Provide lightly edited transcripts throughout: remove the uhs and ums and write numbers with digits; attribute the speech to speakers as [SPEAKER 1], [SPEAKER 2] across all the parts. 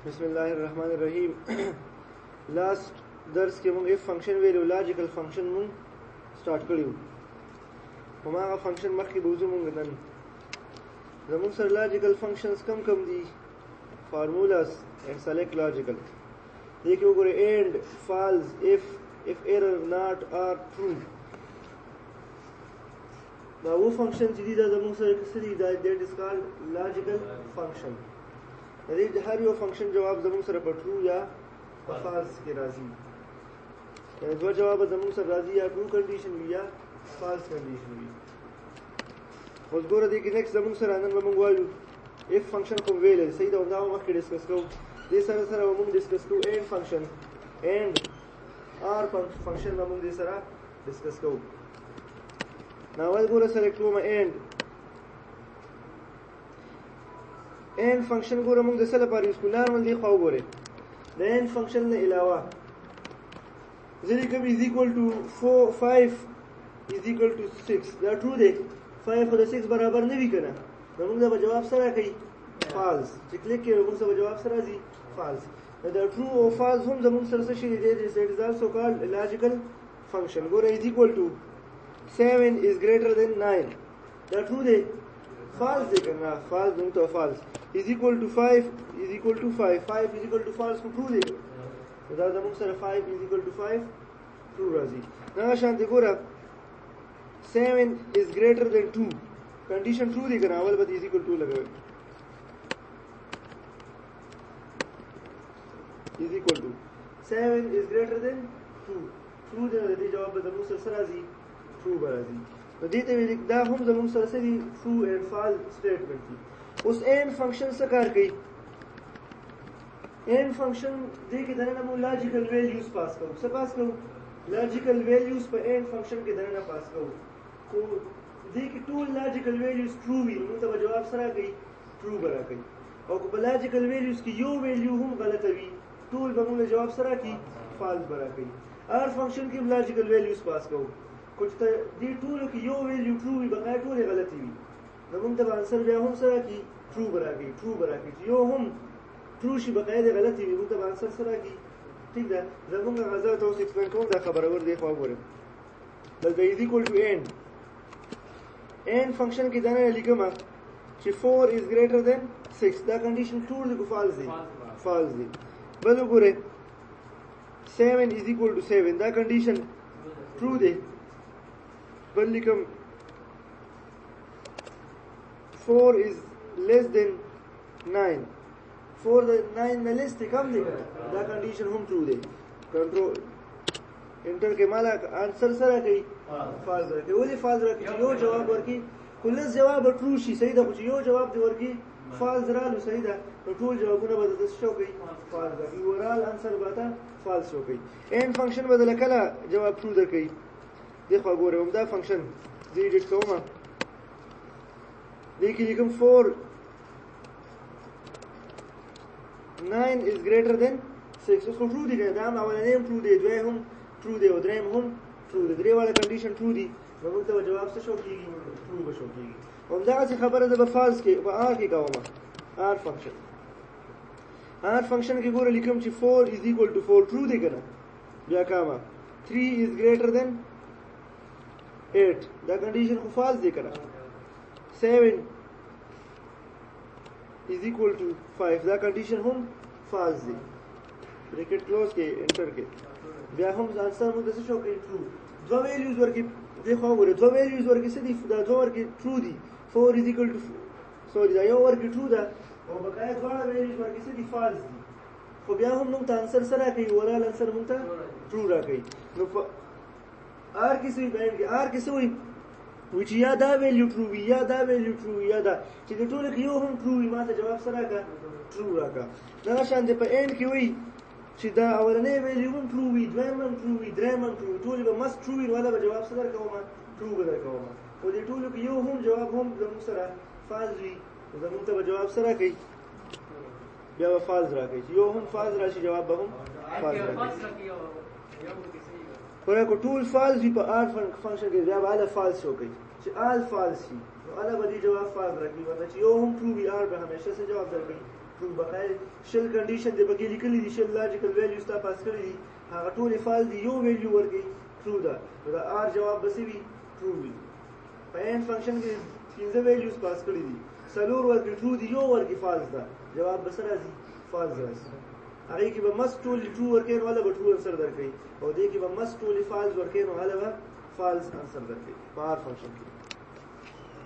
[SPEAKER 1] बिस्मिल्लाहिर्रहमानिर्रहीम। लास्ट दर्स के मूंग if function value logical function मूंग स्टार्ट करियो। हमारा फंक्शन मख की बुझु मूंग नन जमुन सर लॉजिकल फंक्शंस कम दी फार्मूलास एंड सेलेक्ट लॉजिकल देखियो गोरे and false if error not or true now वो फंक्शन जी दा जमुन सर किसी that is called logical function यदि हर यो फंक्शन जवाब जमुन सर पर ट्रू या फॉल्स के राजी दो जवाब जमुन सर राजी या ट्रू कंडीशन हुई या फॉल्स कंडीशन हुई उस गोरे देखि नेक्स्ट जमुन सर आनंद मंगवालू if function को वेले सही दा उंदा हम के डिस्कस को ये सर हम डिस्कस को and function and or function हम दे सर डिस्कस को नावल गोरे सेलेक्ट को एंड फंक्शन गोरे हम दे पर यूज को नॉर्मल दे खाओ गोरे द एंड फंक्शन ने अलावा जरी कभी is equal to 5 is equal to 6 that true दे 5 और 6 बराबर नहीं करना हम दा जवाब सर कई false क्लिक के हम सब जवाब सर जी false the true or false हम जमुन सर से sheet is also called a logical function go is equal to 7 is greater than 9 the true दे false दे करना false दूं तो false is equal to 5 is equal to 5 5 is equal to false को true दे तो जमुन सर 5 is equal to 5 true राजी ना शांति गोरा 7 is greater than 2 condition true दी करना अवल बद इज इक्वल टू लगावे is equal to 7 is greater than 2 true दे जवाब जमुन सर सराजी ट्रू बराजी तो देते हुए दा हम जमुन सर से ट्रू एंड फॉल्स स्टेटमेंट थी उस एंड फंक्शन से कर गई एंड फंक्शन दे के दने ना लॉजिकल वैल्यूज पास करो से पास करो लॉजिकल वैल्यूज पर एंड फंक्शन के दने ना पास करो तो देखिए टू लॉजिकल वैल्यूज ट्रू भी मतलब जवाब सरा गई ट्रू बरा गई और लॉजिकल वैल्यूज की यो वैल्यू हम गलत हुई टूल बमूल जवाब सरा की फॉल्स बरा गई और फंक्शन की लॉजिकल वैल्यूज पास करो कुछ तो दी टूल की यो वैल्यू ट्रू भी बकाया टूल गलत हुई नमून तब आंसर जो हम सरा की ट्रू बरा गई यो हम ट्रू शी बकाया गलत हुई मतलब आंसर सरा की ठीक है जब हम गजा तो एक्सप्लेन करूं दा खबर और देखो गोरे बस is equal to and function की जाने लिखमा कि 4 is greater than 6 दा कंडीशन ट्रू लिखो false दी बलो गोरे 7 is equal to 7 दा कंडीशन ट्रू दे बल लिखम 4 is less than 9 4 the 9 में लेस थे कम लिखा दा कंडीशन हम ट्रू दे कंट्रोल इंटर के माला आंसर सर है फाल्स रखे ओली फाल्स रखे यो जवाब वर्की कुल्लस जवाब ट्रू शी सही दा कुछ यो जवाब दे वर्की फाल्स रालू सही दा तो टूल जवाबना बदल शो गई फाल्स रखी ओवरऑल आंसर बता फाल्स हो गई एंड फंक्शन बदल कला जवाब ट्रू दे गई देखो गोरे हम दा फंक्शन जी डिट सोमा देखिए लिखम 4 9 is greater than 6 उसको ट्रू दी गया दाम अवल नेम ट्रू दे द्वे हम ट्रू दे उधरेम हम ट्रू दे ग्रे वाला कंडीशन ट्रू दी मतलब तो जवाब से शो कीगी ट्रू को शो कीगी हम जगह से खबर है जब फॉल्स के आर की गावमा आर फंक्शन की गोरे लिखम छी 4 is equal to 4 true they करना या कामा 3 is greater than 8 दा कंडीशन को फॉल्स दे करना 7 is equal to 5 दा कंडीशन हम फॉल्स दे ब्रैकेट क्लोज के एंटर के या हम आंसर में जैसे शो के ट्रू दो वैल्यूज वर की देखो गोरे दो वैल्यूज वर की सीधी दा दो वर की ट्रू दी 4 is equal to सॉरी दा यो वर की ट्रू दा और बकाया दोड़ा वैल्यूज वर की सीधी फॉल्स दी तो या हम नुकता आंसर सरा कई ओवरऑल आंसर नुकता ट्रू रा कई नो आर की सी बैंड के आर की सी which या दा वैल्यू ट्रू या दा वैल्यू ट्रू या दा कि तो लिख यो हम ट्रू माते जवाब सरा का ट्रू रा का ना शान दे पे एंड की हुई सीधा अवलने वैल्यू हम ट्रू वी द्वैमन ट्रू वी द्रैमन ट्रू टूल बे मस्ट ट्रू वी वाला जवाब सदर कहोमा ट्रू बदर कहोमा और ये टूल की यो हम जवाब हम जम सरा फाल्स वी जम तो जवाब सरा कई या फाल्स रा कई यो हम फाल्स राशि जवाब हम फाल्स रखी और को टूल फाल्स वी पर आर फंक्शन के जवाब आला फाल्स हो गई आल फाल्स ही तो आला बदी जवाब फाल्स रखी वरना यो हम ट्रू वी आर पे हमेशा से जवाब दर गई true بقای شل کنډیشن دی بګی لیکلی دي شل لاجیکل ویلیوز تا پاس کړی دي هغه ټول فالس دي یو ویلیو ورګي true ده دا ار جواب بسې وي true وي په ان فنکشن کې 15 ویلیوز پاس کړی دي سلور ورګي true دي یو ورګي فالس ده جواب بس راځي فالس راځي هغه کې به مست ټول true ورکې نو ولا به true انسر درکې او دې کې به مست ټول فالس ورکې نو ولا به فالس انسر درکې په ار فنکشن کې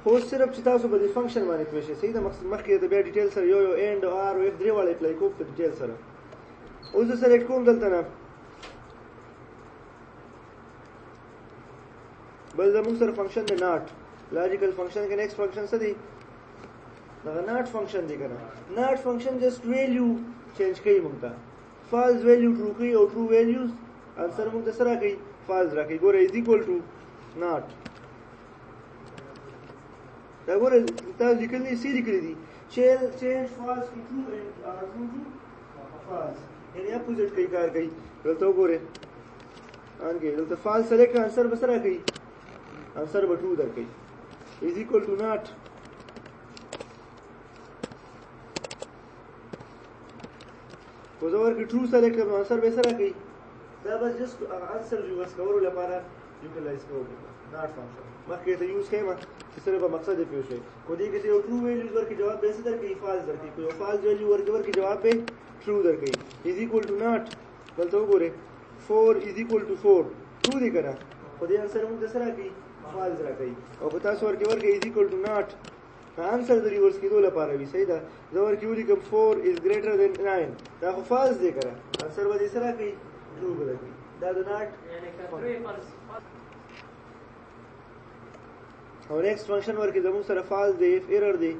[SPEAKER 1] خو صرف چې تاسو به د فنکشن باندې پوه شئ صحیح د مقصد مخکې د بیا ډیټیل سره یو اینډ او ار او اف درې واړه اپلای کوم په ډیټیل سره اوس زه سلیکټ کوم دلته نه بل زموږ سره فنکشن دی ناٹ لاجیکل فنکشن کې نیکسٹ فنکشن څه دی دا ناٹ فنکشن دی کنه ناٹ فنکشن جست ویلیو چینج کوي موږ ته فالس ویلیو ټرو کوي او ټرو ویلیوز انسر موږ ته سره کوي فالس راکوي ګوره از ایکوال ټو ناٹ دا ګوره تاسو لیکلي سی لیکلي دي چینج فالس ټو ټرو اینڈ ټرو ټو فالس یعنی اپوزیټ کوي کار کوي دلته وګوره انګه دلته فالس سلیکټ انسر به سره کوي انسر به ټرو درکوي از ایکوال ټو ناٹ خو زه ورکړي ټرو سلیکټ کړم انسر به سره کوي دا بس جست انسر یوز کولو لپاره یوټیلایز کوو ناٹ فنکشن مخکې ته یوز کړم چې سره به مقصد یې پوه شئ خو دې کې یو ټرو ویلیوز ورکړي جواب به څه درکوي فالس درکوي یو فالس ویلیو ورکړي جواب به ټرو درکوي از ایکوال ټو ناٹ دلته وګورئ 4 از ایکوال ټو 4 ټرو دی که نه خو دې انسر موږ ته څه راکوي فالس راکوي او که تاسو ورکړي از ایکوال ټو ناٹ انسر د ریورس کېدو لپاره وي صحیح ده زه ورکړي ولیکم 4 از ګریټر دین 9 دا خو فالس دی که نه انسر به دې څه راکوي ټرو به درکوي دا د ناٹ او نیکسٹ فنکشن ورکې زموږ سره فالس دی اف ایرر دی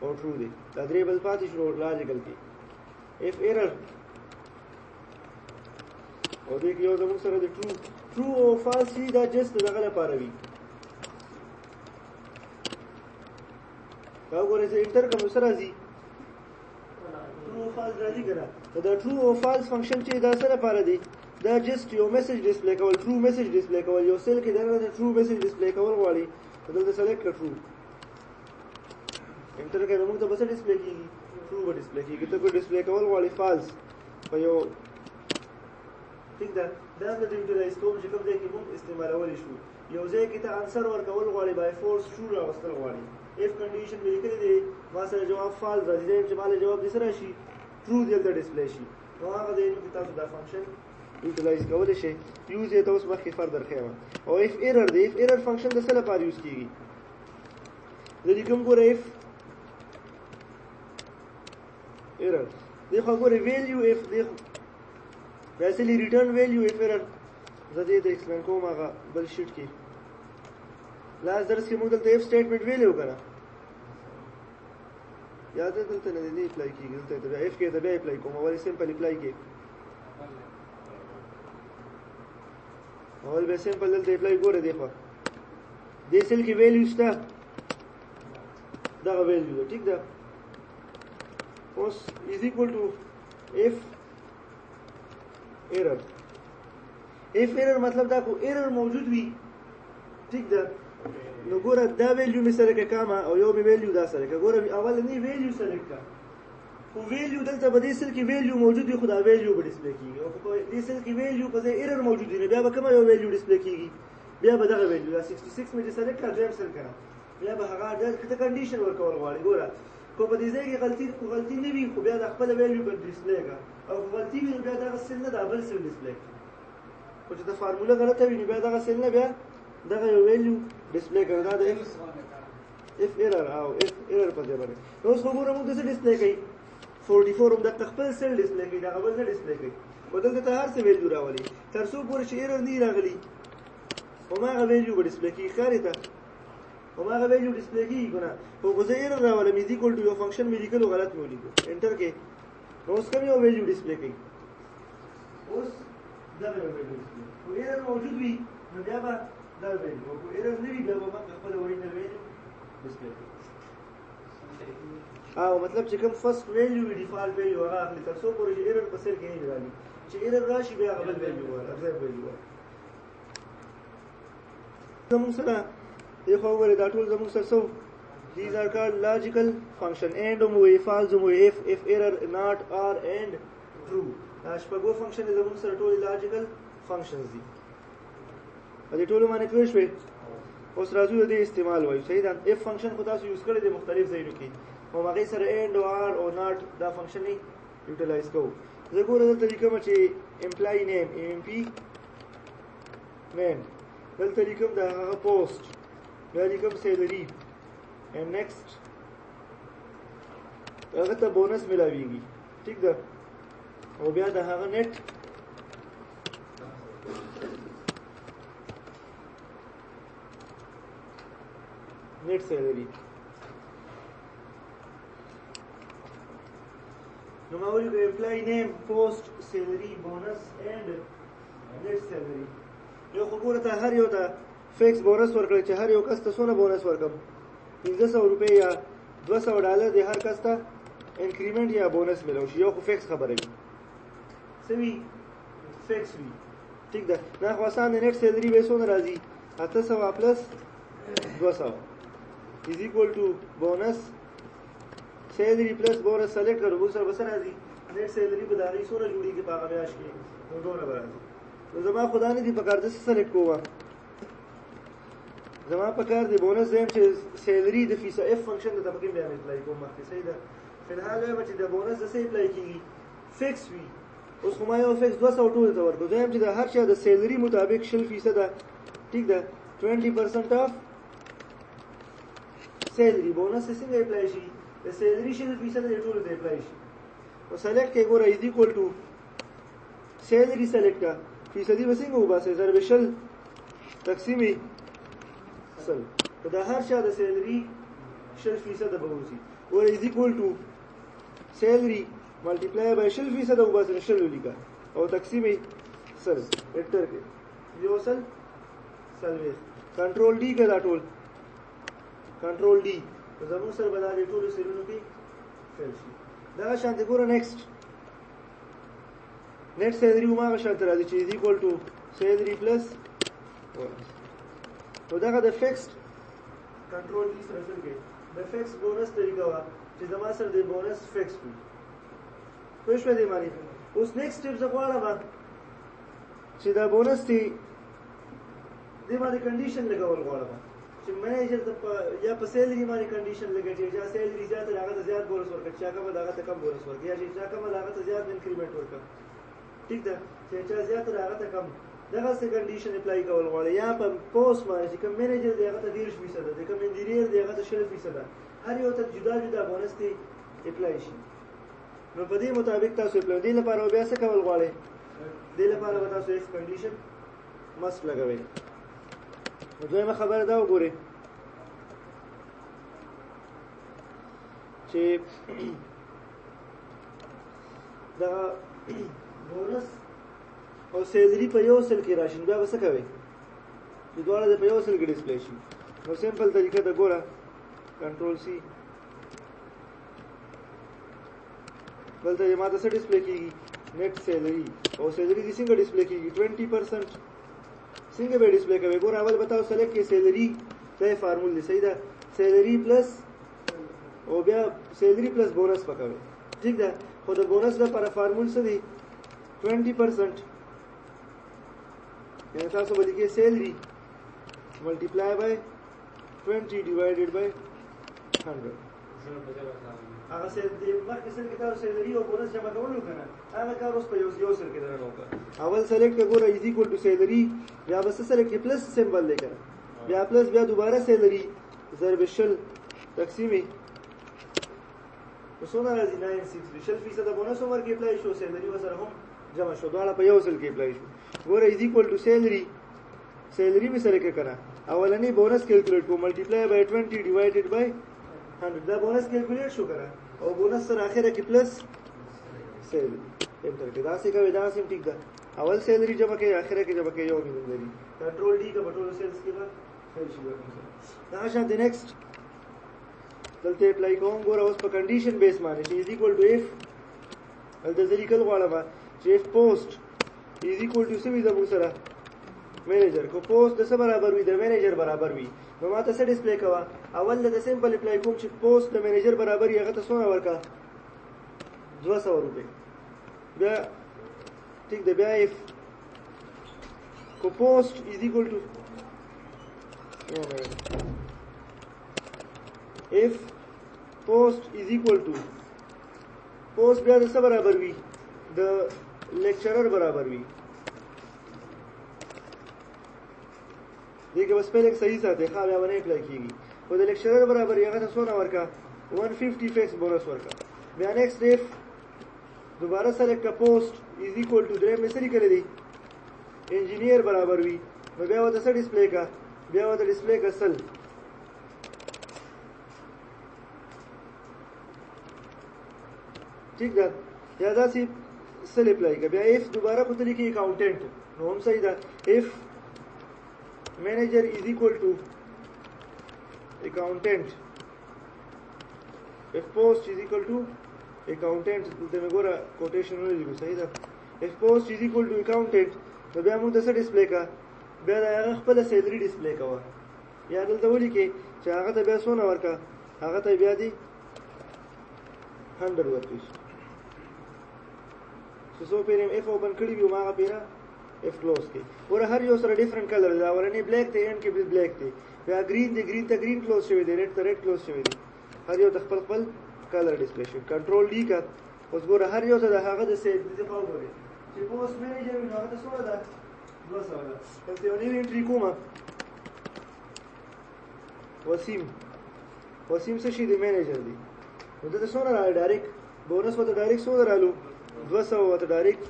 [SPEAKER 1] او ټرو دی دا درې بل پاتې شو لاجیکل کې اف ایرر او دې کې یو زموږ سره د ټرو او فالس دی دا جست دغه لپاره وي دا وګورئ چې انټر کوم سره راځي ټرو او فالس راځي که نه دا ټرو او فالس فنکشن چې دا څه لپاره دی دا جست یو میسج ډسپلی کول ټرو میسج ډسپلی کول یو سیل کې دغه ټرو میسج ډسپلی کول غواړي دلته سلیکټ کړ ټرو انټر کړه موږ ته بس ډسپلی کیږي ټرو به ډسپلی کیږي ته کو ډسپلی کول غواړي فالس په یو ٹھیک ده دا د یوټیلایز کوم چې کوم ځای کې موږ استعمالولی شو یو ځای کې ته انسر ورکول غواړي بای فورس ټرو راوستل غواړي اف کنډیشن مې لیکلې دی ما سره جواب فالس راځي چې مال جواب دې سره شي ټرو دلته ډسپلی شي نو هغه دی چې تاسو دا فنکشن یوټیلایز کولی شئ یوز یې ته اوس مخکې فردر ښیم او اف ایرر دی اف ایرر فنکشن د څه لپاره یوز کېږي زه لیکم ګوره اف ایرر دی خو ګوره ویلیو اف دی بیسلی ریټرن ویلیو اف ایرر زه دې ته ایکسپلین کوم هغه بل شیټ کې لاس درس کې موږ دلته اف سټیټمنټ ویلیو که نه یاد دی دلته نه دی اپلای کېږي دلته ته بیا اف کې ته بیا اپلای کوم ولې سمپل اپلای کې اول به سمپل دلته اپلای ګوره دی خوا دې سیل کې ویلیو شته دغه ویلیو ده ټیک ده اوس از ایکوال ټو اف ایرر اف ایرر مطلب دا کو ایرر موجود وي ټیک ده نو ګوره دا ویلیو مې سره کامه او یو مې ویلیو دا سره ګوره اول نه ویلیو سلیکټ کړه خو ویلیو دلته په دې سیل کې ویلیو موجود وي خو دا ویلیو به ډسپلی کېږي او په دې سیل کې ویلیو په ځای ایرر موجود وي نو بیا به کومه یو ویلیو ډسپلی کېږي بیا به دغه ویلیو دا 66 مې چې سلیکټ کړه دویم سیل کړه بیا به هغه ته کنډیشن ورکول غواړي ګوره خو په دې ځای کې غلطي نه وي خو بیا د خپله ویلیو به ډسپلی کړه او خو غلطي وي نو بیا دغه سیل نه دا بل سیل ډسپلی کړه خو چې د فارموله غلطه وي نو بیا دغه سیل نه بیا دغه یو ویلیو ډسپلی کړه دا د اف ایرر او اف ایرر په ځای باندې اوس خو ګوره موږ څه ډسپلی کوي 44 هم د خپل سیل ډسپلی کوي دا بل نه ډسپلی کوي خو دلته ته هر څه ویلیو راولي تر څو پورې چې ایرر نه راغلی هماغه ویلیو به ډسپلی کېږي ښکاري ته هماغه ویلیو ډسپلی کېږي که نه خو که زه ایرر راولم از ایکول ټو یو فنکشن مې لیکلو غلط مې ولیکو انټر کې نو اوس کوم یو ویلیو ډسپلی کوي اوس دغه یو ویلیو ډسپلی خو ایرر موجود وي نو بیا به دا ویلیو خو ایرر نه وي بیا به موږ خپله اورجینل ویلیو ډسپلی کوي او مطلب چې کوم فرست ویلیو وي ډیفالټ ویلیو هغه اخلي تر څو پورې چې ایرر په سر کې نه رالي چې ایرر راشي بیا هغه بل ویلیو وایي ابزرو ویلیو وایي زموږ سره یې خو وګورئ دا ټول زموږ سره څه these are called logical function. And وي false وي if error not or and true. شپږو فنکشن زموږ سره ټول logical functions دي. دې ټول باندې پوه شئ. اوس راځو د استعمال وایو. صحیح ده. if فنکشن خو تاسو یوز کړی دی مختلف ځایونو کې. او هغه سره and or او not دا فنکشن یې یوټیلایز کوو. زه ګوره دلته لیکم چې امپلای نیم امp name دلته لیکم د هغه پوسټ بیا لیکم سیلری and next هغه ته بونس ملاویږي. ٹھیک ده. او بیا د هغه نیټ سیلری نو ما ویل امپلای نیم پوسټ سیلری بونس and نیټ سیلری. یو خو ګوره ته هر یو ته فیکس بونس ورکړی چې هر یو کس ته څونه بونس ورکړم 1500 روپۍ یا $200 د هر کس ته انکریمنٹ یا بونس ملو شي. یو خو فیکس خبره وي څه وي فیکس وي. ٹھیک ده. دا خو اسان د نیټ سیلری به څونه راځي 800 پلس 200 is equal to bonus salary plus bonus select کړو. اوس سره بس راځي نیټ سیلری به دا غي څونه جوړیږي په هغه میاشت کې نو ډوره راځي. نو زما خدا نه دی په کار د سلیکټ کوه. زما په کار دی بونس زم چې سیلری د فیصد اف فنکشن د طبقه بیان اپلای کوم مخکې. صحیح ده. فلحال وایم چې د بونس د څه اپلای کیږي فکس وي. اوس خو ما یو فکس 200 ټول ته ورکړو. زم چې د هر چا د سیلری مطابق 0% ده. ٹھیک ده. 20% اف سیلری بونس څنګه اپلای شي د سیلری 0% د ټول ته اپلای شي. او سلیکټ کې ګوره از ایکوال ټو سیلری سلیکټ کا فیصدی وسنګ وباسه ضرب شل تقسیمي سل. دا هر چا د سیلری 0% به وځي. او از ایکوال ټو سیلری ملټیپلای بای 0% وباسه شل لیکا او تقسیمي سل انټر کې یو سل سلوي کنټرول ډی کې دا ټول کنټرول ډی زموږ سره بل دي ټول سیلونو کې فیل شي. دا شانتي ګوره نیکسټ نیټ سیلری وماغه شرط راځي چې از ایکوال ټو سیلری پلس نو دغه د فکسډ کنټرول دی سره څنګه د فکس بونس طریقه وا چې زما سره د بونس فکس وي. پوه شو دې معنی. اوس نیکسټ سټیپ زه غواړم چې دا بونس دی دې باندې کنډیشن لګول غواړم چې منیجر یا په سیلری باندې کنډیشن لګی چې یا سیلری زیات هغه ته زیات بونس ورکړي چې هغه هغه ته کم بونس ورکړي یا چې هغه هغه ته زیات انکریمنٹ ورکړي. ٹھیک ده. چې زیات هغه ته کم دغه څه کنډیشن اپلای کول غواړي. یا په پوسټ باندې چې کوم منیجر دی هغه ته 10% ده کوم انجینیر دی هغه ته 0% ده هر یو ته جدا جدا بونس دی اپلای شي. نو په دې مطابق تاسو اپلای دی لپاره بیا څه کول غواړي دې لپاره به تاسو اف کنډیشن مست لګوي. نو دویمه خبره دا وګورئ چې دا بونس او سیلری په یو سل کې راشي بیا وسه کوي چې دواړه په یو سل کې ډیسپلی شي. نو سمپل طریقه دا ګوره کنټرول سی بلته ماته څه ډیسپلی کیږي نیټ سیلری او سیلری دې څنګه ډیسپلی کیږي 20% څنګه به ډیسپلی کوي. ګوره اول بتاو سلیکټ کې سیلری دا فارمول دی. صحیح ده. سیلری پلس او بیا سیلری پلس بونس پکوي. ٹھیک ده. خو د بونس لپاره فارمول څه دی 20% یعنی تاسو به لیکئ سیلری ملټیپلای بای 20 ډیوایډډ بای 100. هغه څه د مخکې سره کې تاسو سیلری او بونس جمع کولو کنه هغه کار اوس په یو سره کې درنه وکړه. اول سلیکټ وګوره از ایکوال ټو سیلری بیا بس سره کې پلس سمبل لیکره بیا پلس بیا دوباره سیلری ضرب شل تقسیمي وسونه راځي 960 0% د بونس عمر کې اپلای شو سیلری وسره هم جمع شو دواړه په یو ځل کې اپلای شو. ګوره از ایکوال ټو سیلری می سره کې کنه اولنی بونس کیلکولیټ کو ملټیپلای بای 20 ډیوایډډ بای 100 دا بونس کیلکولیټ شو کنه او بونس سره اخره کې پلس سیلری انټر کې دا څه کوي دا سم ټیک ده. اول سیلری جمع کې اخره کې جمع کې یو ملي کنټرول ډی کا بټول سیلز کې بعد فیل شي. دا شانت نیکسټ دلته اپلای کوم. ګوره اوس په کنډیشن بیس باندې چې از ایکوال ټو اف دلته ذکر غواړم چې اف پوسټ از ایکوال ټو سمې زموږ سره منیجر کو پوسټ د څه برابر وي د منیجر برابر وي نو ماته څه ډسپلی کوه اول د سمپل اپلای کوم چې پوسټ د منیجر برابر یې هغه ته څونه ورکا 200 روپے بیا ټیک ده بیا if کو پوسټ is equal to if post is equal to post بیا د څه برابر وي د لیکچرر برابر وي دیکھه بس پہلے صحیح ساته ښه بیا باندې اپلای کیږي او د لیکچرر برابر هغه ته څونه ورکا 150 فیکس بونس ورکا بیا نیکسٹ if دوباره سلیکټ کا پوسټ از اکوال ټو درې مې سری کړی دی انجینیر برابر وي نو بیا وته څه ډسپلی کا بیا وته ډسپلی کا سل ٹھیک ده یا دا سی سل اپلای کا بیا if دوباره کو طریقې اکاؤنټنٹ نو هم صحیح ده if manager is equal to accountant if post is equal to accountant دلته مې ګوره کوټیشن ولګو صحیح ده if post is equal to accountant نو بیا موږ د څه ډسپلی کا بیا د هغه خپل سیلری ډسپلی کوه یا دلته ولیکې چې هغه ته بیا څونه ورکا هغه ته بیا دی 100 ورکړي څو پیرم اف اوپن کړی وي ما هغه پیرا اف کلوز کې ور هر یو سره ډیفرنٹ کلر دا ورنه بلیک ته ان کې بلیک دی بیا گرین دی گرین ته گرین کلوز شوی دی ریډ ته ریډ کلوز شوی دی هر یو خپل خپل کلر ډسپلی شي کنټرول ډی کا اوس ګور هر یو ته هغه د سیټ د فاو غوړي چې پوسټ منیجر نو هغه ته څونه ده 200 ده په یو نیو انټری کومه وسیم څه شي دی منیجر دی نو ته څونه راځي ډایرکټ بونس وته ډایرکټ څونه رالو 200 وته ډایرکټ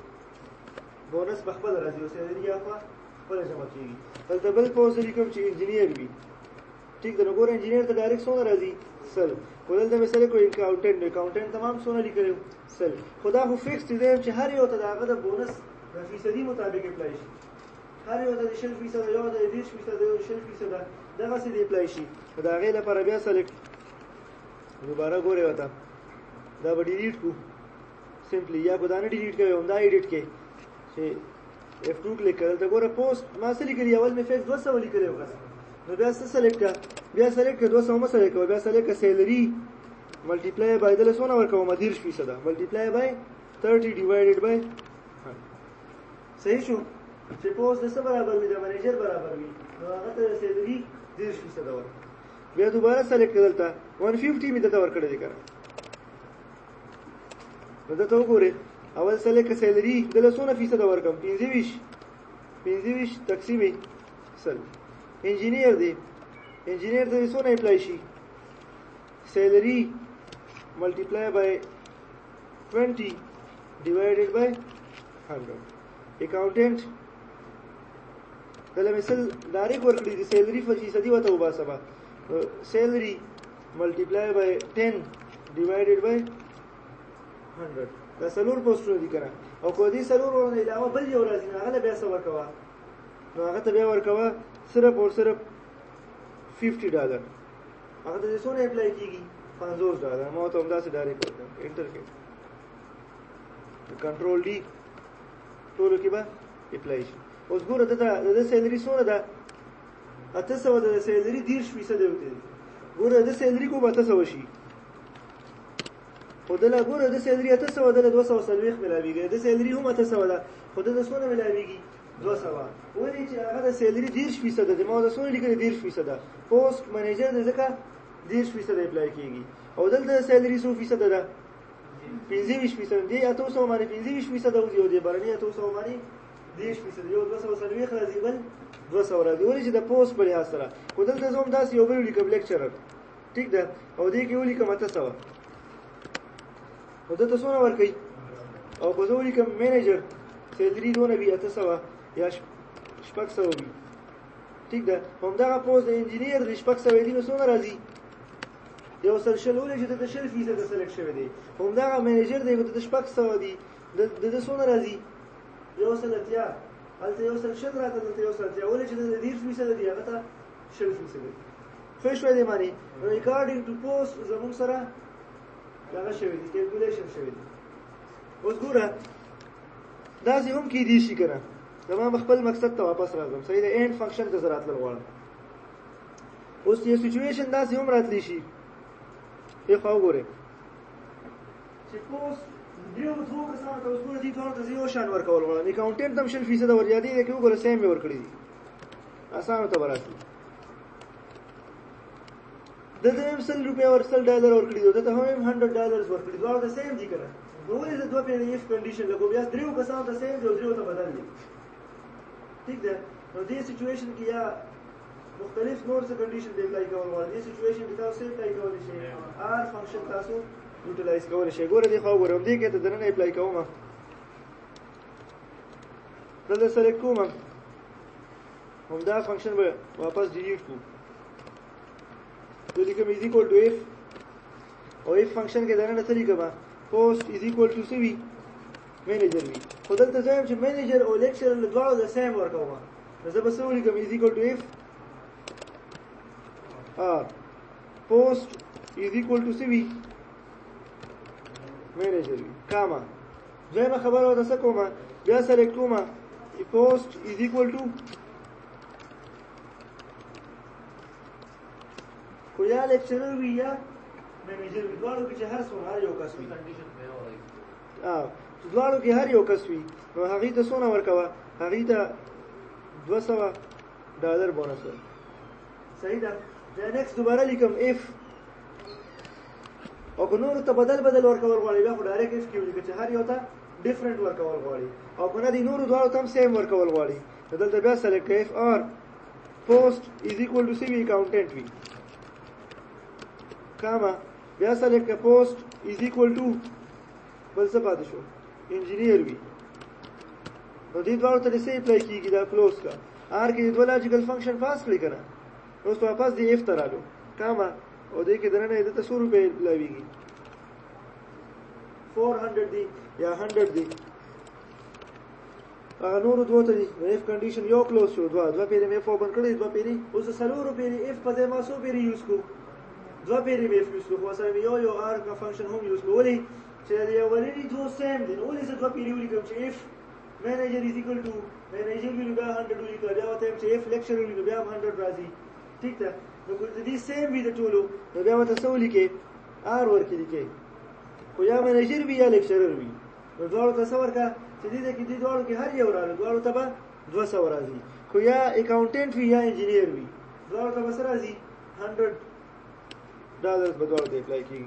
[SPEAKER 1] بونس په خپل راځي او سیلری یا خپل جمع کیږي دلته بل پوسټ لیکم چې انجینیر وي ٹھیک ده نو ګور انجینیر ته ډایرکټ څونه راځي سل ولل د مثلا کوئی اکاؤنټنټ تمام څونه لیکلو سل خدا خو فکس دي چې هر یو ته دغه د بونس د فیصدي مطابق اپلای شي هر یو د 10% یو د 20% یو 10% دغه څه دی اپلای شي دا غي لپاره بیا سلیکټ دوباره ګورې وتا دا به ډیلیټ کو سمپلی یا کو دا نه ډیلیټ کوي هم دا ایډیټ کې چې F2 کلیک کړل دا ګوره پوسټ ما سره لیکلی اول می فیکس 200 لیکلی وکړه نو بیا څه سلیکټ کا بیا سلیکټ 200 ما سلیکټ بیا سلیکټ سیلری ملټیپلای بای د لسونه ورکوم 30% ملټیپلای بای 30 ډیوایډډ بای صحیح شو چې پوسټ د څه برابر وي د منیجر برابر وي نو هغه ته سیلری 30% ورکړه بیا دوباره سلیکټ کړل تا 150 می دته ورکړل دي کړه نو دا ته وګوره اول سلیکټ سیلری د لسونه فیصد ورکم 25 تقسیم سل انجینیر دی انجینیر ته څونه اپلای شي سیلری ملټیپلای بای 20 ډیوایډډ بای 100 اکاؤنټنټ دله مثال ډایرکټ ورکړي دي سیلری فیصدي وته وبا سبا سیلری ملټیپلای بای 10 ډیوایډډ بای 100 دا سلور پوسټونه دي کنه او کو دې سلور ورته علاوه بل یو راځي هغه بیا څه ورکوا نو هغه ته بیا ورکوا صرف او صرف $50 هغه ته څونه اپلای کیږي $50 ما ته هم دا څه ډایرکټ ورکړم انټر کې کنټرول ډی ټول کې به اپلای شي اوس ګوره د سیلری څونه ده 800 د سیلری 30% دی ګوره د سیلری کو به 800 شي خود له ګوره د سیلری 800 د 240 ملاویږي د سیلری هم 800 ده خود د څونه ملاویږي 200 ولې چې هغه د سیلری 30% ده ما د څونه لیکل 30% ده پوسټ منیجر د ځکه 30% اپلای کیږي او دلته سیلری 100% ده 25% دی 800 باندې 25% او دی برنی 800 باندې 10% یو 240 راځي بل 200 راځي ولې چې د پوسټ په لحاظ سره خو دلته زوم داس یو بل لیکل لیکچرر ٹھیک ده او دې کې ولیکم 800 او دته څونه ورکي او په ځولې کوم منیجر سیلری دونه بي 800 یا شپږ سوه وي ٹھیک ده همدغه پوسټ د انجینیر د شپږ سوه دی نو څونه راځي یو سل شلول چې د 10% سلیکټ شوی دی همدغه منیجر دی د شپږ سوه دی د څونه راځي یو سل اتیا هلته یو سل شل راته دلته یو سل اتیا ولې چې د 10% دی هغه ته 10% دی خو شوی دی معنی ریکارډینګ ټو پوسټ زموږ سره دغه شوی دی کیلکولیشن شوی دی اوس ګوره داسې هم کیدی شي کنه زما خپل مقصد ته واپس راځم صحیح ده اینډ فنکشن ته زرات لغواړم اوس یو سچويشن داسې هم راتلی شي یو خو وګوره چې پوس دیو دوه کسان ته اوس ګوره دي ټول ته یو شان ورکول غواړم اکاونټنټ هم 100% ورجادي دی کې وګوره سیم ور کړی دي آسان ته وراسي د دې هم $100 ور $100 ور کړی دی ته هم $100 ور کړی دا د سیم دي کنه نو ولې د دوه په ایف کنډیشن لګو بیا دریو کسان ته سیم دی دریو ته بدل دي ٹھیک ده نو دې سچويشن کې یا مختلف نور څه کنډیشن دی اپلای کول غواړي دې سچويشن کې تاسو اپلای کول شي ار فنکشن تاسو یوټیلایز کول شي ګوره دې خو ګورم دې کې ته درنه اپلای کوم دلته سلیکټ کوم هم دا فنکشن به واپس ډیلیټ کوم دې کوم از ایکوال ټو اف او اف فنکشن کې درنه څه لیکم post is equal to CV manager وي خو دلته ځم چې manager او lecturer له دواړو د سیم ورکوم نو زه به څه ولیکم is equal to if post is equal to CV manager وي کاما ځم خبره ودا څه کومه بیا سلیکټ کومه post is equal to خو یا lecturer وي یا manager وي دواړو کې چې هر څو هر یو کس وي دواړو کې هر یو کس وي نو هغه ته څونه ورکوه هغه ته $200 بونس صحیح ده بیا نیکسټ دوباره لیکم اف او که نور ته بدل ورکول غواړي بیا خو ډایرکټ اف کې ولیکم چې هر یو ته ډیفرنٹ ورکول غواړي او که نه دي نور دواړو ته هم سیم ورکول غواړي نو دلته بیا سلیکټ اف ار post is equal to CV accountant وي کاما بیا سلیکټ post is equal to بل څه پاتې شو انجینیر وي نو دې دواړو ته څه اپلای کیږي دا کلوز کا ار کې دوه لاجیکل فنکشن پاس کړی کنه اوس واپس دی اف ته راغلو کاما او دې کې درنه دې ته $100 لاویږي 400 دی یا 100 دی هغه نور دوه ته دی اف کنډیشن یو کلوز شو دوه پیری مې فو بن کړی دوه پیری اوس سلور پیری اف په دې ما سو پیری یوز کو دوه پیری مې یوز کو خو سره یو ار کا فنکشن هم یوز کولی چې دی اولنی دوه سیم دي نو لږه دوه پیری ولیکم چې اف manager is equal to manager will be 100 ولیکل بیا وته چې اف lecturer will be 100 راځي ٹھیک ده نو کو دې سیم وي د ټولو نو بیا وته څه ولیکي ار ورکې لیکي خو یا manager وي یا lecturer وي نو ډول څه ورکا چې دې کې دې ډول کې هر یو راځي ډول ته به 200 راځي خو یا اکاونټنټ وي یا انجینیر وي ډول ته به راځي $100 به ډول ته اپلای کی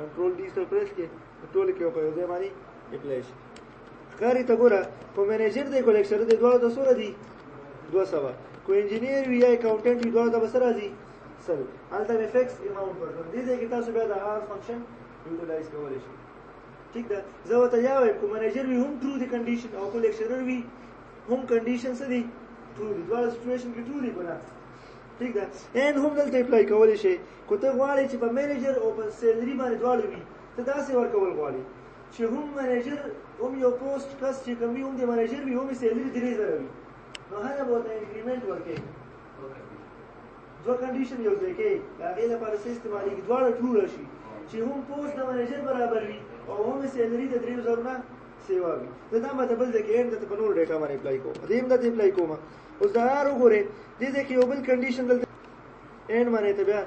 [SPEAKER 1] کنټرول ډی سره پریس کې ټول کې په یوه ځای باندې اپلای شي ښکاري ته ګوره په مینیجر دی کو لیکچر دی دواړو د سوره دي 200 کو انجینیر وی یا اکاونټنټ وی دواړو د بسره دي سل الته افیکس اماونت ورکړم دې کې تاسو بیا د ار فنکشن یوټیلایز کولای شئ ٹھیک ده زه وته یا وایم کو مینیجر وی هم ټرو دی کنډیشن او کو لیکچرر وی هم کنډیشن څه دي ټرو دي دواړو سچويشن کې ټرو دي ګناه ٹھیک ده ان هم دلته اپلای کولای شي کو ته غواړې چې په مینیجر او په سیلری باندې دواړو وي ته داسې ورکول غواړي چې هم مینیجر هم یو پوسټ کس چې کوم هم د مینیجر وي هم سیلری 3000 وي نو هغه به ته انکریمنت ورکړي دوه کنډیشن یو ځای کې هغه لپاره څه استعمالي دواړه ټرو راشي چې هم پوسټ د مینیجر برابر وي او هم سیلری د 3000 نه سیوا وي دا مطلب دی چې اند ته په نور ډیټا باندې اپلای کوم دیم د اپلای کوم اوس دا وګوره دې کې یو بل کنډیشن دلته اند باندې ته بیا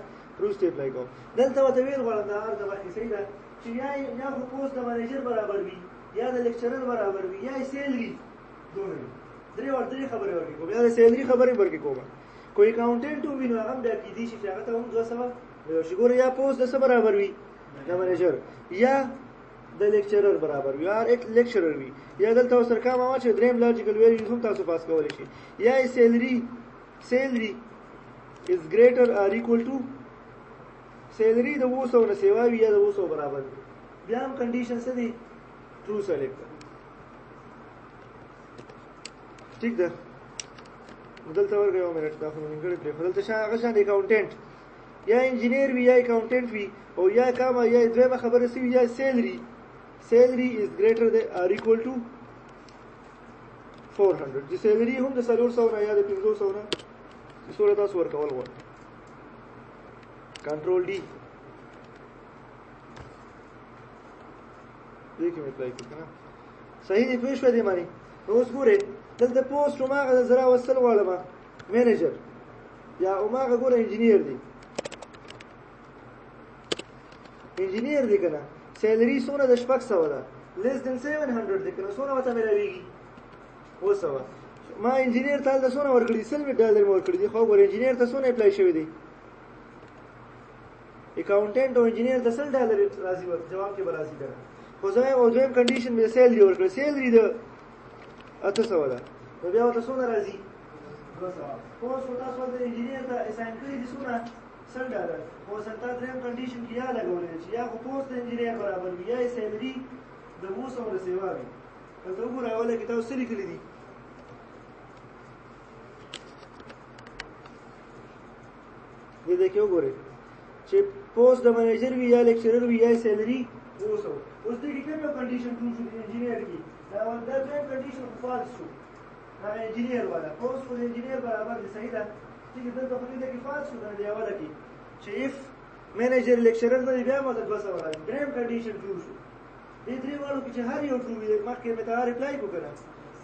[SPEAKER 1] روز ته اپلای کوم دلته وته ویل غواړم دا ار د باندې صحیح ده چې یا خو پوسټ د مینیجر برابر وي یا د لیکچرر برابر وي یا سیلری دوه درې خبرې ورکې کوم یا د سیلری خبرې ورکې کوم کوئی اکاونټنټ وي نو هغه بیا کې دي چې هغه ته هم 200 شي ګوره یا پوسټ د څه برابر وي د مینیجر یا د لیکچرر برابر وي یا لیکچرر وي یا دلته سر کا ما چې دریم لاجیکل ویلیوز هم تاسو پاس کولای شي یا سیلری is greater or equal to سیلری د 200 نه سیوا وي یا د 200 برابر وي بیا هم کنډیشن څه دي ټرو سلیکټ ٹھیک ده دلته ورګه یو منټ دا خو موږ غړي دلته هغه شان اکاونټنټ یا انجینیر وی یا اکاونټنټ وی او یا کاما یا دویمه خبره سی یا سیلری is greater than or equal to 400 چې سیلری هم د 400 نه یا د 500 نه څوره تاسو ورکول غواړئ کنټرول डी دې کې مې اپلای کړم صحیح دی پوه شوې دی باندې نو اوس ګورئ دلته پوسټ هماغه زرا وصل غواړم مینیجر یا هماغه ګوره انجینیر دی انجینیر دی کنه سیلری څونه د 600 ده less than 700 دی کنه څونه وته ملويږي 200 ما انجینیر ته د څونه ورکړي $100 ورکړي دی خو ګوره انجینیر ته څونه اپلای شوی دی اکاونټنټ او انجینیر د $100 راځي جواب کې برازي کنه خو زه او دویم کنډیشن به سیلری ورکړي سیلری د 800 ده نو بیا ورته څونه راځي 200 پوسټ تاسو د انجینیر ته اساین کړی دي څونه $100 خو ستا دریم کنډیشن کې یا لګولې چې یا خو پوسټ انجینیر برابر وي یا سیلری د 200 سیوا وي تاسو وګورئ اوله کې تاسو لیکلي دي دې کې وګورئ چې پوسټ د منیجر وی یا لیکچرر وی یا سیلری 200 اوس دې کې کومه کنډیشن ټول شو انجینیر کې دا ولدا دریم کنډیشن فالس شو دا انجینیر والا پوسټ د انجینیر برابر دي صحیح ده چې دلته په دې کې فالس شو دا دی اوله کې چې اف منیجر لیکچرر نه بیا مطلب 200 راځي دریم کنډیشن ټول شو دې درې والو کې چې هر یو ټول وي مخکې مې ته ریپلای وکړه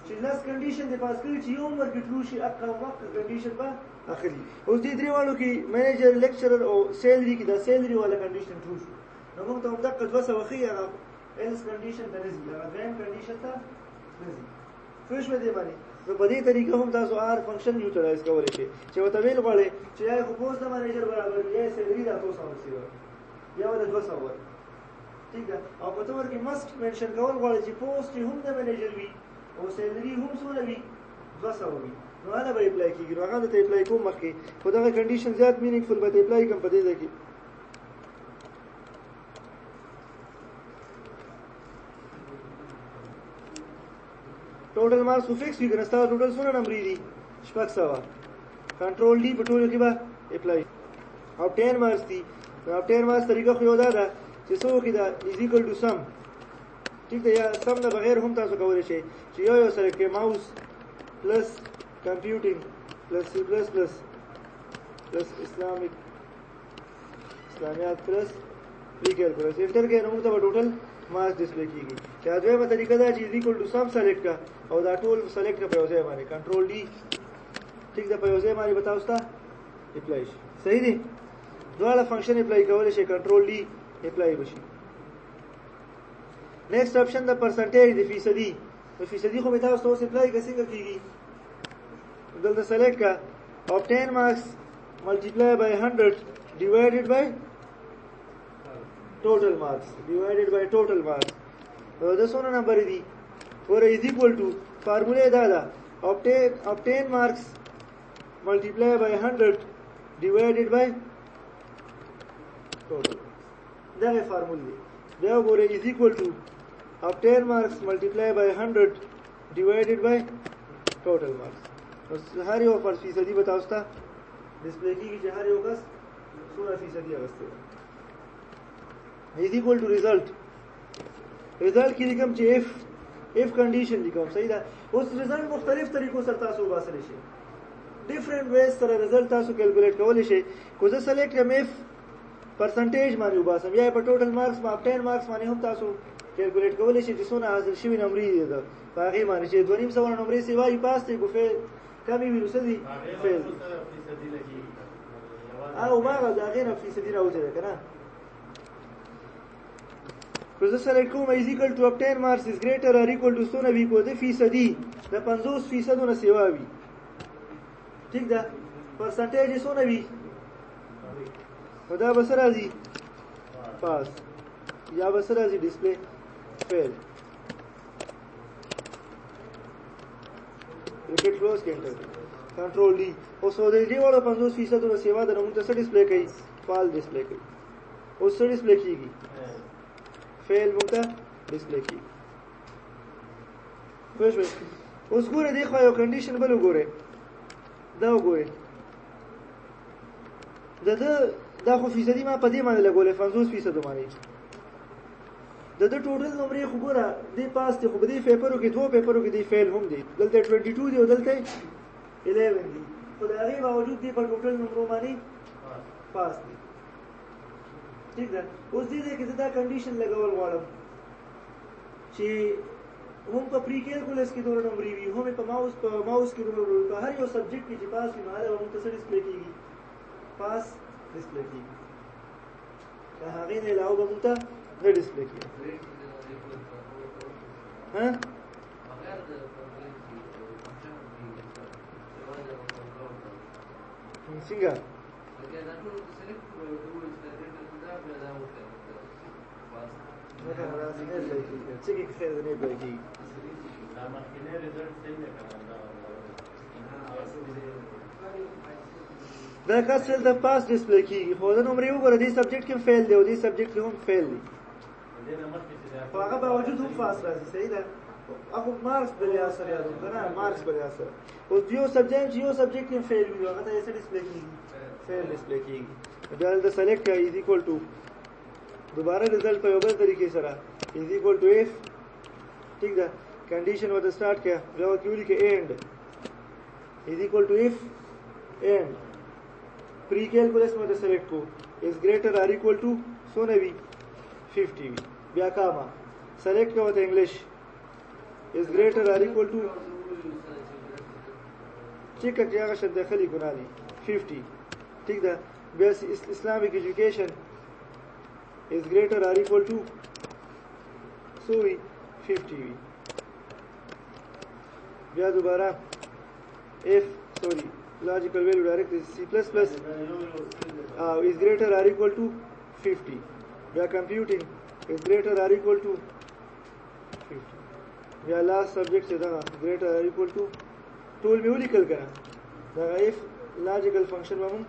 [SPEAKER 1] چې لاس کنډیشن د پاس کړی چې یو عمر کې ټول شي اقا وخت کنډیشن به اخلي اوس دې درې والو کې منیجر لیکچرر او سیلری کې دا سیلری والا کنډیشن ټول شو نو موږ ته هم دقه 200 وخی هغه ایلس کنډیشن ته نزي هغه دریم کنډیشن ته نزي خوښ مې دی باندې نو په دې طریقه هم تاسو آر فنکشن یوټیلایز کولای شئ چې وته ویل غواړي چې یا خو پوسټ د منیجر برابر یا سیلری د 200 سیوا یا ول 200 ور ٹھیک ده او په تور کې مست منشن کول غواړي چې پوسټ هم د منیجر وي او سیلری هم څونه وي 200 وي نو هغه به اپلای کیږي نو هغه ته اپلای کوم مخکې خو دا کنډیشن زیات مینینګفل به اپلای کوم په دې ځای کې ټوټل مارکس خو فکس وي کنه ستا ټوټل څونه نمبرې دي 600 کنټرول ډي په ټولو کې به اپلای او 10 مارکس دي نو 10 مارکس طریقه خو یو دا ده چې څو کې دا از ایکوال ټو سم ٹھیک ده یا سم نه بغیر هم تاسو کولی شئ چې یو یو سره کې ماوس پلس کمپیوټینګ پلس سی پلس پلس پلس اسلامیات پلس پری کیلکولس انټر کې نو موږ ته ټوټل مارکس ډسپلی کیږي چې دویمه طریقه دا چې از ایکوال ټو سم سلیکټ کا او دا ټول سلیکټ په یو ځای باندې کنټرول ډي ٹھیک ده په یو ځای باندې بتاو ستا اپلای شي صحیح دي دواړه فنکشن اپلای کولای شي کنټرول ډي اپلای وشي نیکسٹ آپشن د پرسنټیج د فیصدي نو فیصدي خو متاو تاسو اپلای څنګه کیږي دلته سلیکټ کا obtain marks multiply by 100 divided by total marks دا څونه نمبر دي or is equal to فارموله دا ده obtain marks multiply by 100 divided by total دا فارموله دی دا وګوره is equal to obtain marks multiply by 100 divided by total marks هر یو پر فیصدی بتاو ستا ډسپلی کیږي چې هر یو کس 16% اغسته is equal to result کې لیکم چې if condition لیکم صحیح ده اوس result مختلف طریقو سره تاسو وباسلی شئ different ways سره result تاسو کیلکولیټ کولی شئ کو زه سلیکټ کوم if پرسنټیج باندې وباسم یا په ټوټل مارکس ما 10 مارکس باندې هم تاسو کیلکولیټ کولی شئ چې څونه حاصل شوي نمبرې دي ده په هغې باندې چې 2.5 نمبرې سیوایي پاس دی ګوفې کمی وي رسدي فیل او هغه د هغې نه فیصدي راوځي ده که نه که زه سلیکټ کوم is equal to obtain marks is greater or equal to څونه وي کو د فیصدي د 50% نه سیوا وي ٹھیک ده پرسنټیج یې څونه وي نو دا به څه راځي پاس یا به څه راځي ډسپلی فیل ریپیټ کلوز کې انټر کنټرول ډي اوس د دې وړو 50% نه سیوا د موږ ته څه ډسپلی کوي فال ډسپلی کوي اوس څه ډسپلی کیږي فیل موږ ته ډسپلی کیږي اوس ګوره دی خو یو کنډیشن بل وګوره دا وګوره دا خو فیصدي ما په دې باندې لګولې 50% باندې د ټوټل نمبرې خو ګوره دې پاس دي خو په دې پیپرو کې دوه پیپرو کې دی فیل هم دی دلته 22 دی او دلته 11 دی خو د هغې باوجود دی په ټوټل نمبرو باندې پاس دی ٹھیک ده اوس دې کې دا کنډیشن لګول غواړم چې هم په پری کیلکولس کې دوه نمبرې وي، هم په ماوس کې دوه نمبرې، په هر یو سبجیکټ کې چې پاس وي مهاله به موږ ته څه ډسپلی کېږي؟ پاس ډسپلی کېږي. د هغې نه علاوه به موږ ته نه ډسپلی کېږي. څنګه؟ څه کې خیر نه پېږي. دا کس د پاس ډسپلی کېږي، خو دا نمرې وګوره دې سبجیکټ کې فیل دی او دې سبجیکټ کې هم فیل دی، خو هغه باوجود هم پاس راځي. صحیح ده؟ هغه مارکس بلې اثر یادو که نه، مارکس بلې اثر. اوس یو سبجیکټ کې فیل وي هغه ته یې څه ډسپلی کېږي؟ فیل ډسپلی کېږي. بیا دلته سلیکټ کړه از ایکول ټو، دوباره رزلټ په یو بل طریقې سره از ایکول ټو اف. ٹھیک ده؟ کنډیشن ورته سټارټ کړه، بیا ورته ولیکه اینډ از ایکول ټو اف اینډ پری کیلکولس ورته سلیکټ کو از ګریټر آر ایکول ټو څونه وي؟ 50 وي. بیا کاما سلیکټ کړه ورته انګلیش از ګریټر آر ایکول ټو چې کټ هغه شت داخلي ګنا دي 50. ٹھیک ده؟ بیا اسلامیک ایجوکیشن is greater or equal to so 50 وي. بیا دوباره if logical value direct is C++ is greater or equal to 50. بیا computing is greater or equal to 50. بیا last subject سے دا greater or equal to ټول می ولیکل کنه دا if logical function باندې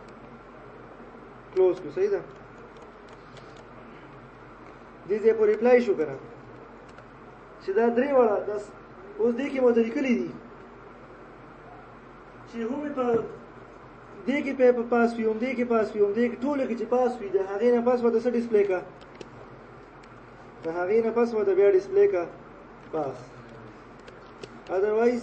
[SPEAKER 1] close کو. صحیح ده؟ دې ځای پورې اپلای شو کنه چې دا درې واړه اوس دې کې مو ته لیکلي دي چې هم په دې کې په پاس وي، هم دې کې پاس وي، هم دې کې ټولو کې چې پاس وي، د هغې نه پس به د څه ډسپلی کا؟ د هغې نه پس به د بیا ډسپلی کا پاس. ادروایز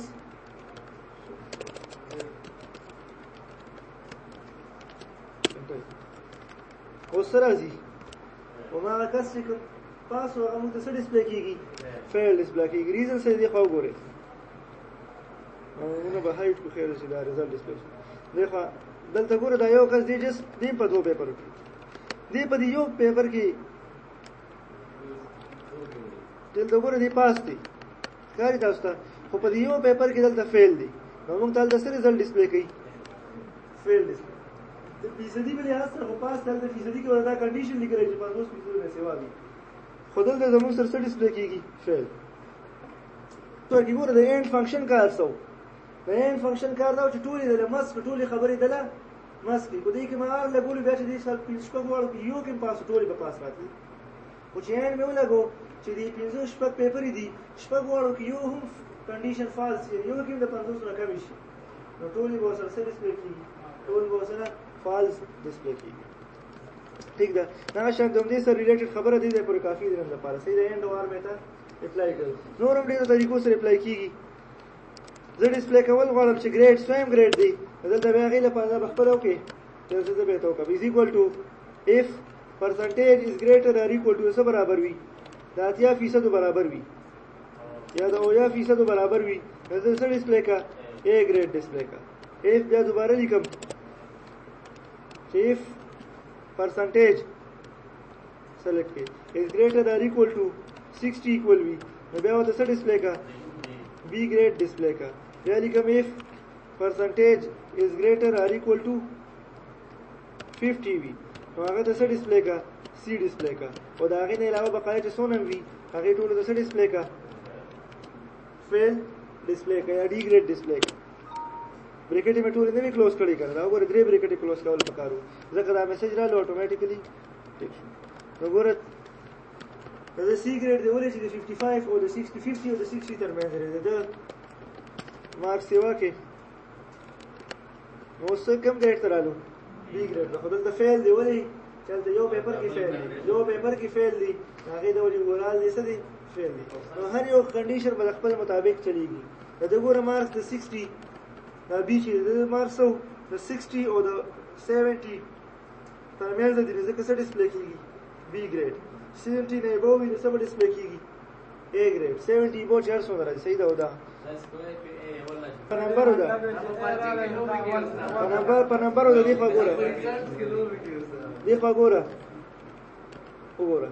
[SPEAKER 1] اوس څه راځي؟ هماغه کس چې پاس و هغه موږ ته څه ډسپلی کېږي؟ فیل ډسپلی کېږي. ریزن څه دی خوا وګورئ، مونږ به هایټ کو خیر چې دا رزلټ ډسپلی شي. دی خوا دلته ګوره دا یو کس دی جست دی په دوه پیپرو کې دی په دې یو پیپر کې دلته ګوره دی پاس دی ښکاري تاسو ته، خو په دې یو پیپر کې دلته فیل دی. نو موږ ته دلته څه رزلټ ډسپلی کوي؟ فیل ډسپلی. د فیصدي په لحاظ سره خو پاس دلته فیصدي کې ورته کنډیشن لیکلی چې 50% نه سوا وي، خو دلته زموږ سره څه ډسپلی کېږي؟ فیل. تو کې ګوره د اینډ فنکشن کار څه و؟ د اینډ فنکشن کار دا و چې ټولې دله مسک ټولې خبرې دله مسک کړي، خو دې کې ما هر لګولو بیا چې دې شپږ واړو کې یو کې هم پاس ټولې به پاس راتلي، خو چې اینډ مې ولګو چې دې پنځه شپږ پیپرې دي شپږ واړو کې یو هم کنډیشن فالس یو کې هم د 50 نه کمې شي، نو ټولې به ورسره څه ډسپلی کېږي؟ ټول به ورسره فالس ډسپلی کېږي. ٹھیک ده؟ دغه شان د همدې سره ریلیټډ خبره دی د پورې کافي دی نن لپاره. صحیح ده؟ اینډ او آر مې ته اپلای کړل، نور هم ډېرو طریقو سره اپلای کېږي. زه ډسپلی کول غواړم چې ګریډ سویم ګریډ دی، دلته بیا هغې لپاره دا به خپله وکړې چې زه به یې ته وکړم. از ایکول ټو if percentage is greater or equal to څه برابر وي؟ د 80% برابر وي یا د 80% برابر وي، نو زه څه ډسپلی کا؟ A ګریډ ډسپلی کا. if بیا دوباره لیکم چې if percentage select کړئ is greater or equal to 60 equal وي، نو بیا ورته څه ډسپلی کا؟ B ګریډ ډسپلی کا. بیا لیکم if percentage is greater or equal to 50 وي، نو هغه ته څه ډسپلی کا؟ C ډسپلی کا. او د هغې نه علاوه بقایا چې څونه وي هغې ټولو ته څه ډسپلی کا؟ فیل ډسپلی کا یا D ګریډ ډسپلی کا. بریکټې مې ټولې نه وي کلوز کړې که نه، دا وګوره 3 بریکټې کلوز کول پکار وو، ځکه دا میسج راغلو اټومیټیکلي ټیک شو. نو ګوره دا د سی ګریډ دی ولې چې د 55 او د 60 50 او د 60 تر منځ دی د مارکس یې واکې. نو اوس کوم ګریډ ته رالو؟ بی ګریډ ته. خو دلته فیل دی ولې چې هلته یو پیپر کې فیل دی، یو پیپر کې فیل دی، د هغې د ولې ګورال دی څه دی؟ فیل دی. نو هر یو کنډیشن به د خپل مطابق چلیږي. د ګوره مارکس د 60 دا بی چې د مارکس او د 60 او د 70 تر منځ دی، ځکه څه ډسپلی کېږي؟ بی ګریډ. 70 نه ابو وي نو څه به ډسپلی کېږي؟ A grade 70 بو 400 درجه صحیح ده ودا په نمبر ودا په نمبر ودا دی خو ګوره دی خو ګوره وګوره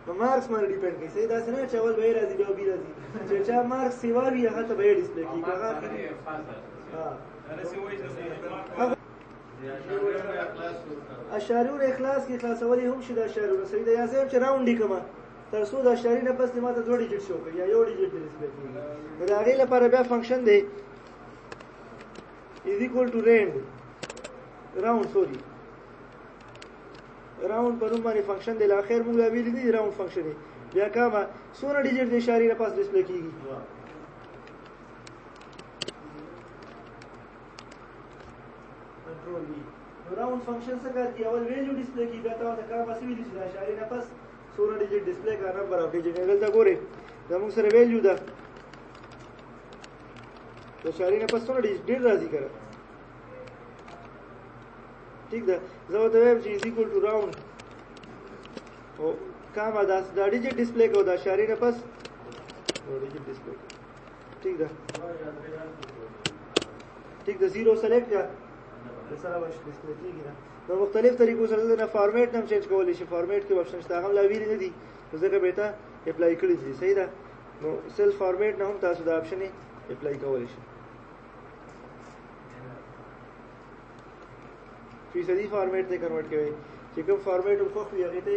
[SPEAKER 1] نو مارکس باندې ډیپند کوي صحیح دا څنګه چې اول به راځي بیا به راځي چې چا مارکس سیوا وي هغه ته به ډیسپلی کیږي هغه اشاریون اخلاص کې خلاصولې هم شي د اشاریون صحیح ده یا زم چې راوند کما تر څو د اشاری نه پس ماته 2 ډیجیټ شو کوي یا یو ډیجیټ ډیسپلی کیږي دا غي لپاره بیا فنکشن دی is equal to round sorry راوند په نوم باندې فنکشن دی اخر موږ ویل دي راوند فنکشن دی بیا کما سونه ډیجیټ د اشاری نه پس ډیسپلی کیږي کنټرول وی راوند فنکشن څه کوي اول ویلیو ډیسپلی کیږي بیا تاسو کما څه ویل چې د اشاری نه پس سونه ډیجیټ ډیسپلی کا نمبر اف ډیجیټ دلته ګورئ دا موږ سره ویلیو ده د اشاری نه پس سونه ډیجیټ راځي کړه ٹھیک ده زه ته وایم چې از ایکوال ټو راوند او کما دا ډیجیټ ډیسپلی کو دا اشاری نه پس ډیجیټ ډیسپلی ٹھیک ده زیرو سلیکټ کا سره واش ډیسپلی کیږي نه نو مختلف طریقو سره د فارمیټ نم چینج کولای شي فارمیټ کې آپشن شته هغه لا ویل نه دي ځکه به تا اپلای کړی دي صحیح ده نو سیلف فارمیټ نه هم تاسو دا آپشن اپلای کولای شي فیصدي فارمیټ ته کنورټ کوي چې کوم فارمیټ خو خو یې ته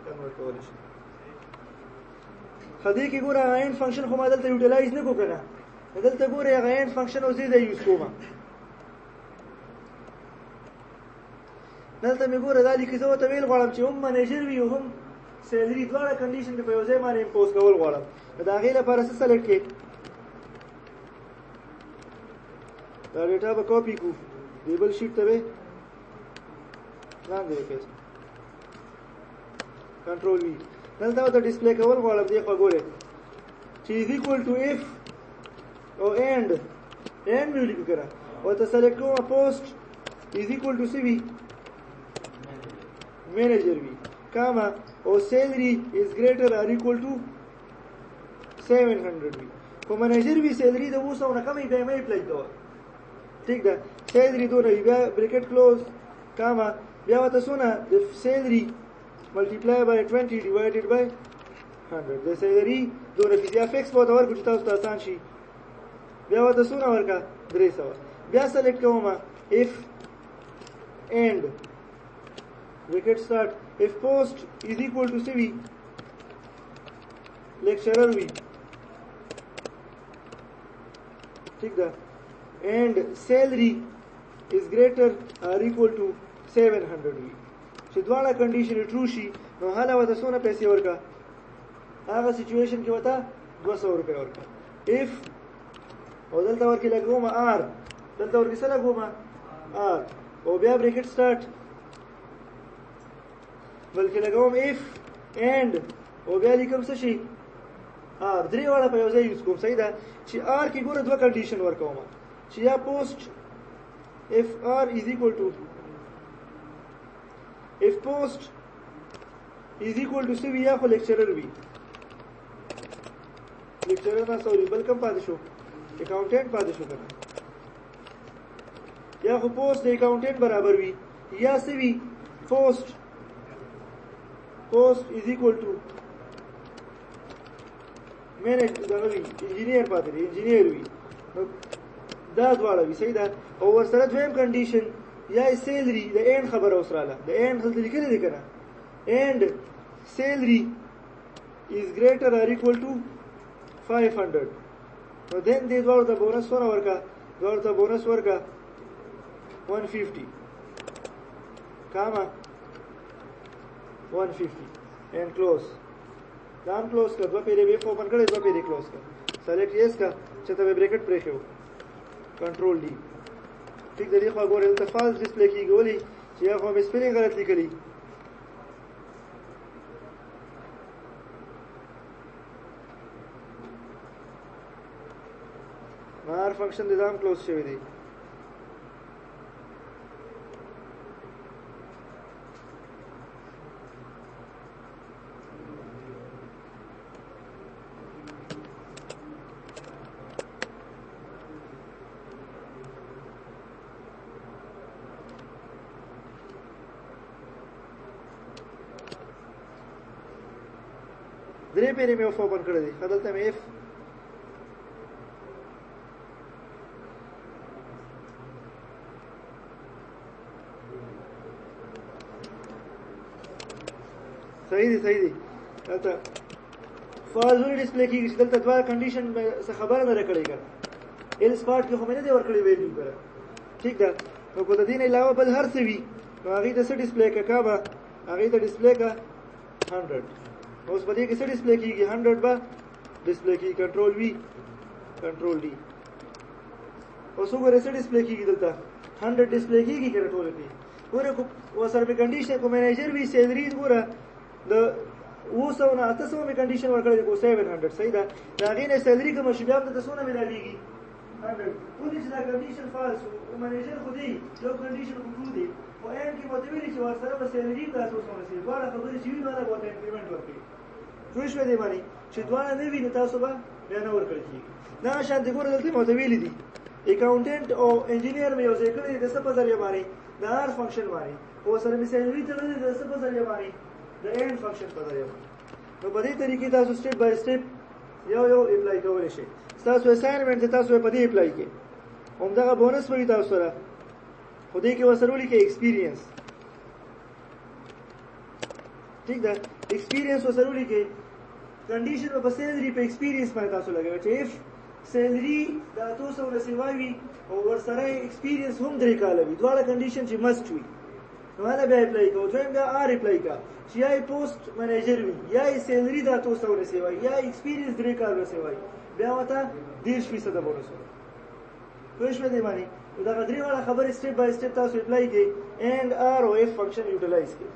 [SPEAKER 1] کنورټ کولای شي خدای کې ګوره غاین فنکشن خو ما دلته یوټیلایز نه کو کنه دلته ګوره غاین فنکشن او زیاده یوز کوم دلته مې ګوره دا لیکي زه ته ویل غواړم چې هم منیجر وي او هم سیلري دواړه کنډیشن په یو ځای باندې امپوز کول غواړم دا غي لپاره څه سلیکټ کې دا ډیټا به کاپی کو لیبل شیټ ته به لاندې پیسټ کنټرول وی دلته ته ډیسپلی کول غواړم دی خو ګوره چې از ایکوال ټو اف او اند مې لیکو کړه او ته سلیکټ کوم پوسټ از ایکوال ټو سی وی manager v comma or salary is greater or equal to 700 v ko manager v salary د وسو نه کمې به مې اپلای کوه ٹھیک ده salary دونه بیا bracket close comma بیا وته سونه the salary multiply by 20 divided by 100 the salary دونه فزیا فکس په تور کوم تاسو ته آسان شي بیا وته سونه ورکا 300 بیا سلیکټ کوم if and bracket start if post is equal to cv lecturer v ठीक है and salary is greater or equal to 700 v چې دواړه کنډیشن ټرو شي نو حالا وته سونه پیسې ورکا هغه سچويشن کې وته 200 روپے ورکا if او دلته ورکې لګوم r دلته ورکې سره لګوم r او بیا bracket start بلکې لګوم if and او بیا لیکم څه شي r درې واړه په یو ځای یوز کوم صحیح ده چې r کې ګوره دوه کنډیشن ورکوم چې یا post if r is equal to if post is equal to cv یا خو lecturer وي lecturer نه سوري بل کوم پاتې شو اکاونټنټ پاتې شو کنه یا خو post د اکاونټنټ برابر وي یا cv post is equal to manage دا وی انجینیر پاتې دی انجینیر وی دا دواړه وی صحیح ده او ورسره دویم کنډیشن یا سیلری د این خبر اوسراله د این دلته لیکل دي کنه and salary is greater or equal to 500 نو دین دې دواړو ته بونس ورکا 150 کاما 150 and close دام close کا دو پیری ویف اوپن کړي دو پیری close کا select yes کا چې ته بریکټ پرې کړو کنټرول دی ٹھیک دی خو ګورې ته فالس ډیسپلی کیږي ولی چې هغه به سپیلینګ غلط لیکلی مار فنکشن د دام close شوی دی درې پیری مې اف اوپن کړی دی دلته مې اف صحیح دی دلته فاز ولې ډسپلی کیږي چې دلته دوه کنډیشن څه خبره نه راکړی کړه ال سپارټ کې خو مې نه دی ورکړی ویلیو کړه ٹھیک ده نو په دې نه علاوه بل هر څه وي نو هغه ته څه ډسپلی کا به هغه ته ډسپلی کا 100 اوس په دې کې څه ډسپلی کیږي 100 به ډسپلی کی کنټرول وی کنټرول डी اوس وګورئ څه ډسپلی کیږي دلته 100 ډسپلی کیږي کنه ټول کې ګوره کو وسره په کنډیشن کو مینیجر وی سیلری ګوره د وسو نه تاسو مې کنډیشن ورکړی کو 700 صحیح ده دا غینه سیلری کوم شی بیا د تاسو نه ملایږي 100 ودې چې دا کنډیشن فالس او مینیجر خو دی یو کنډیشن خو دی او ان کې متویل چې ورسره به سیلری تاسو سره شي دا خبرې چې ویل ولا به انکریمنت ورکړي شوي شوي دی باندې چې دوه نه ویني تاسو به بیا نه ورکړي دا شان دي ګوره دلته متویل دي اکاونټنټ او انجینیر مې یو ځای کړی د څه په ذریعہ باندې د هر فنکشن باندې او سره مې سیلری ته د څه په ذریعہ باندې د end function په ذریعہ نو په دې طریقې تاسو سټیپ بای سټیپ یو اپلای کولای شئ تاسو اساینمنت تاسو په دې اپلای کې همدغه بونس وي تاسو سره خو دې کې وسرولي کې ایکسپیرینس ٹھیک ده ایکسپیرینس وسرولي کې کنډیشن په سیلری په ایکسپیرینس باندې تاسو لګوي چې اف سیلری دا تاسو له سیوای او ورسره ایکسپیرینس هم درې کاله وي دواړه کنډیشن چې مست وي نو هغه بیا اپلای کوو دویم بیا آر اپلای کا چې یا پوسټ منیجر وي یا سیلری دا تاسو له سیوای یا ایکسپیرینس درې کاله سیوای بیا وته 10% بونس پوه شئ دی باندې دا غدري والا خبره سټیپ بای سټیپ تاسو اپلای کړئ and r او f فنکشن یوټیلایز کړئ